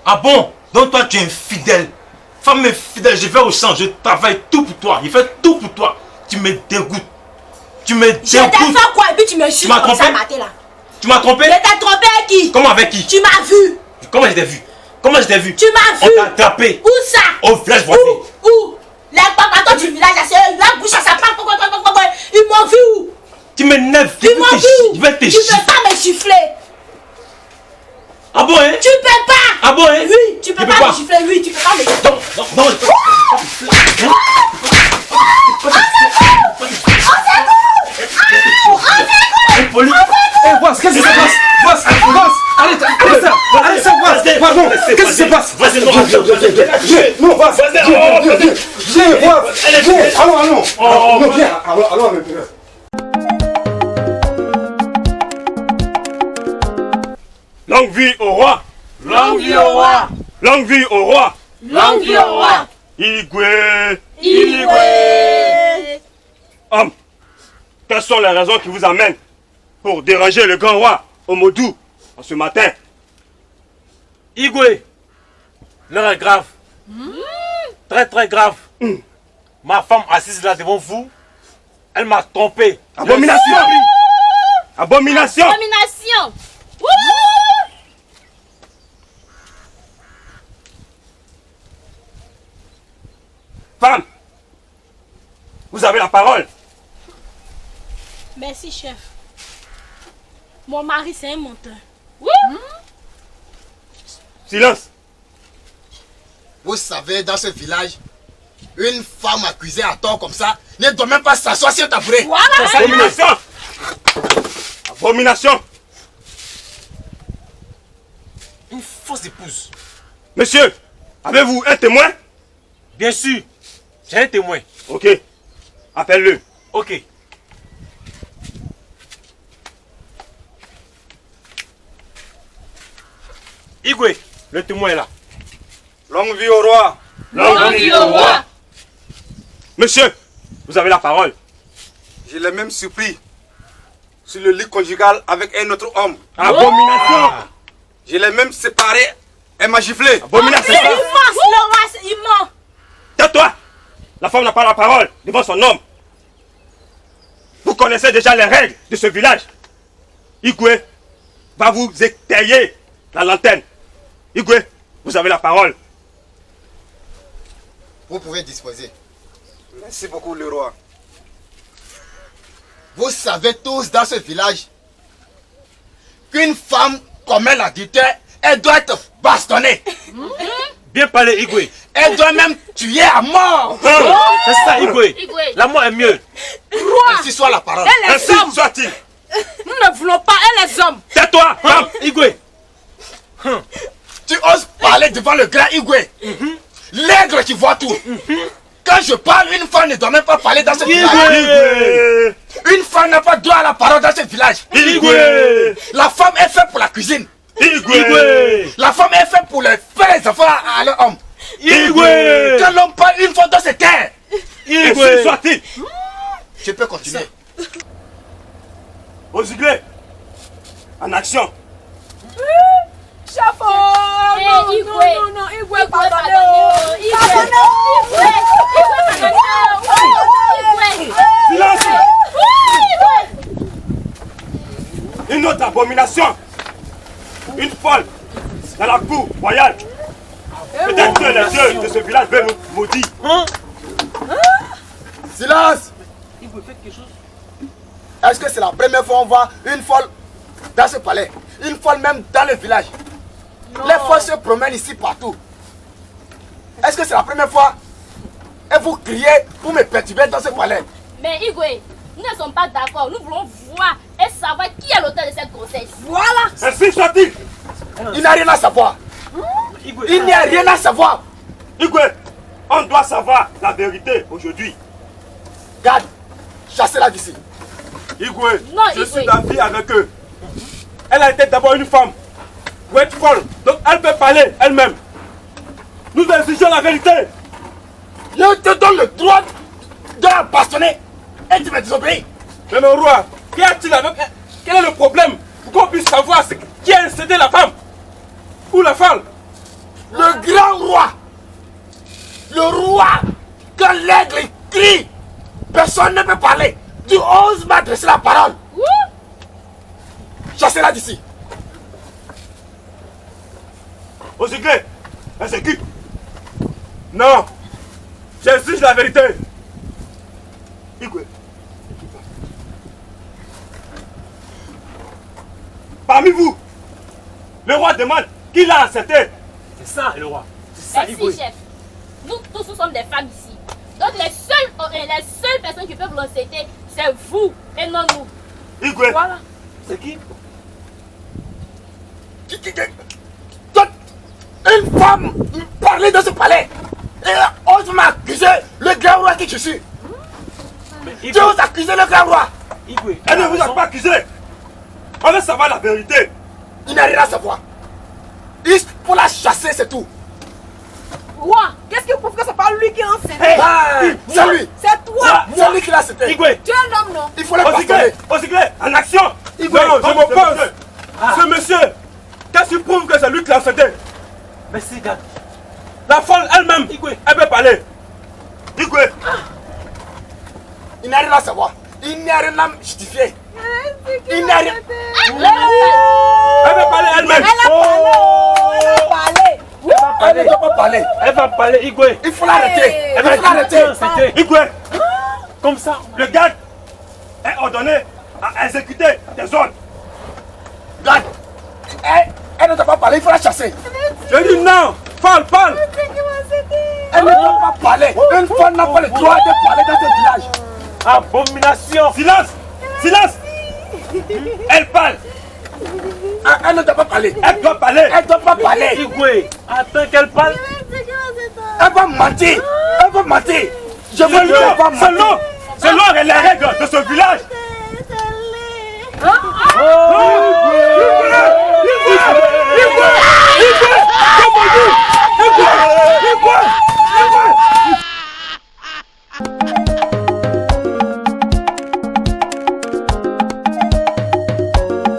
Ah bon? Donc toi tu es infidèle. Femme infidèle, je vais au champ, je travaille tout pour toi. Je fais tout pour toi. Tu me dégoûtes. Tu me dégoûtes. Je t'ai fait quoi et puis tu me chutes comme ça matin là? Tu m'as trompé? Je t'ai trompé avec qui? Comment avec qui? Tu m'as vu. Comment je t'ai vu? Comment je t'ai vu? Tu m'as vu. On t'a attrapé. Où ça? Au village voisin. Où? Les papas du village là, c'est la bouche à sa part. Ils m'ont vu où? Tu m'énerves. Ils m'ont vu où? Je vais te Tu peux pas me gifler. Ah bon hein? Tu peux pas. Ah bon hein? Oui, tu peux pas me gifler. Oui, tu peux pas me gifler. Non, je peux pas. Qu'est-ce qui se passe? Allez, ça, pardon, qu'est-ce qui se passe? Vas-y, allons. Longue vie au roi! Longue vie au roi! Longue vie au roi! Longue vie au roi! Igwe! Igwe! Homme, quelles sont les raisons qui vous amènent pour déranger le grand roi Omodou en ce matin? Igwe, l'heure est grave. Très très grave. Ma femme assise là devant vous, elle m'a trompé. Abomination! Abomination! Abomination! Femme, vous avez la parole. Merci, chef. Mon mari, c'est un menteur. Silence. Vous savez, dans ce village, une femme accusée à tort comme ça ne doit même pas s'asseoir sur un tabouret. Voilà. Abomination! Abomination! Une fausse épouse. Monsieur, avez-vous un témoin? Bien sûr, j'ai un témoin. Ok, appelle-le. Ok. Igwe, le témoin est là. Longue vie au roi. Longue vie au roi. Monsieur, vous avez la parole. Je l'ai même surpris sur le lit conjugal avec un autre homme. Abomination! Je l'ai même séparé. Elle m'a giflé. Abomination! Il ment, il ment. Tais-toi! La femme n'a pas la parole devant son homme. Vous connaissez déjà les règles de ce village. Igwe va vous étayer la lanterne. Igwe, vous avez la parole. Vous pouvez disposer. Merci beaucoup, le roi. Vous savez tous dans ce village qu'une femme commet l'adultère, elle doit être bastonnée. Bien parlé, Igwe. Elle doit même tuer à mort. C'est ça, Igwe. La mort est mieux. Ainsi soit la parole. Ainsi soit-il. Nous ne voulons pas, elle les hommes. Tais-toi, femme. Igwe. Tu oses parler devant le grand Igwe. L'aigle qui voit tout. Quand je parle, une femme ne doit même pas parler dans ce village. Igwe. Une femme n'a pas droit à la parole dans ce village. Igwe. La femme est faite pour la cuisine. Igwe. La femme est faite pour les faire les enfants à leur homme. Igwe. Que l'homme parle une fois dans cette terre. Ainsi soit-il. Je peux continuer. Ozugbe, en action. Chapeau. Non, Igwe, pardonnez. Silence. Une autre abomination. Une folle dans la cour royale. Peut-être que les dieux de ce village veulent nous maudire. Silence. Est-ce que c'est la première fois qu'on voit une folle dans ce palais? Une folle même dans le village? Les folles se promènent ici partout. Est-ce que c'est la première fois? Et vous criez pour me perturber dans ce palais? Mais Igwe, nous ne sommes pas d'accord. Nous voulons voir et savoir qui est l'auteur de cette grossesse. Voilà. Ainsi soit-il. Il n'a rien à savoir. Il n'y a rien à savoir. Igwe, on doit savoir la vérité aujourd'hui. Garde, chassez-la d'ici. Igwe, Non, je Igwe. suis d'avis avec eux. Elle a été d'abord une femme. Pour être folle, donc elle peut parler elle-même. Nous exigeons la vérité. Je te donne le droit de la bastonner et tu me désobéis. Mais mon roi, qu'y a-t-il avec elle? Quel est le problème? Pour qu'on puisse savoir qui a incédé la femme ou la femme? oses m'adresser la parole. Chassez-la d'ici. Oziglé, exécute. Non, j'exige la vérité. Igwe. Parmi vous, le roi demande qui l'a accepté. C'est ça, le roi. C'est ça, Igwe. Merci, chef. Nous tous, nous sommes des femmes ici. Donc les seules personnes qui peuvent l'encéter, c'est vous et non nous. Igwe. Voilà. C'est qui? Une femme parler dans ce palais et ose m'accuser le grand roi qui je suis. Mais Tu oses accuser le grand roi. Igwe, Elle ne vous a pas accusé. On veut savoir la vérité. Il n'a rien à savoir. Il faut la chasser, c'est tout. Roi, qu'est-ce qui prouve que c'est pas lui qui a enceinté? C'est lui. C'est toi. C'est lui qui l'a accepté. Igwe. Tu es un homme, non? Il faut le bastonner. Oziglé, en action. Igwe, je m'oppose. Ce monsieur, qu'est-ce qui prouve que c'est lui qui l'a accepté? merci, gars. La folle elle-même, Igwe. elle peut parler. Igwe. Il n'a rien à savoir. Il n'y a rien à justifier. Il n'y a rien. Elle peut parler elle-même. Elle a parlé. Elle ne doit pas parler. Elle va parler, Igwe. Il faut l'arrêter. Il faut l'arrêter. Igwe, Comme ça. le garde est ordonné à exécuter des ordres. Regarde. Elle ne doit pas parler. Il faut la chasser. Je dis non. Parle. Elle ne doit pas parler. Une femme n'a pas le droit de parler dans ce village. Abomination. Silence. Elle parle. Elle ne doit pas parler. Elle doit parler. Elle ne doit pas parler. Igwe, attends qu'elle parle. Elle va mentir. Elle va mentir. Je veux lui dire, elle va mentir. Selon les règles de ce village. Igwe.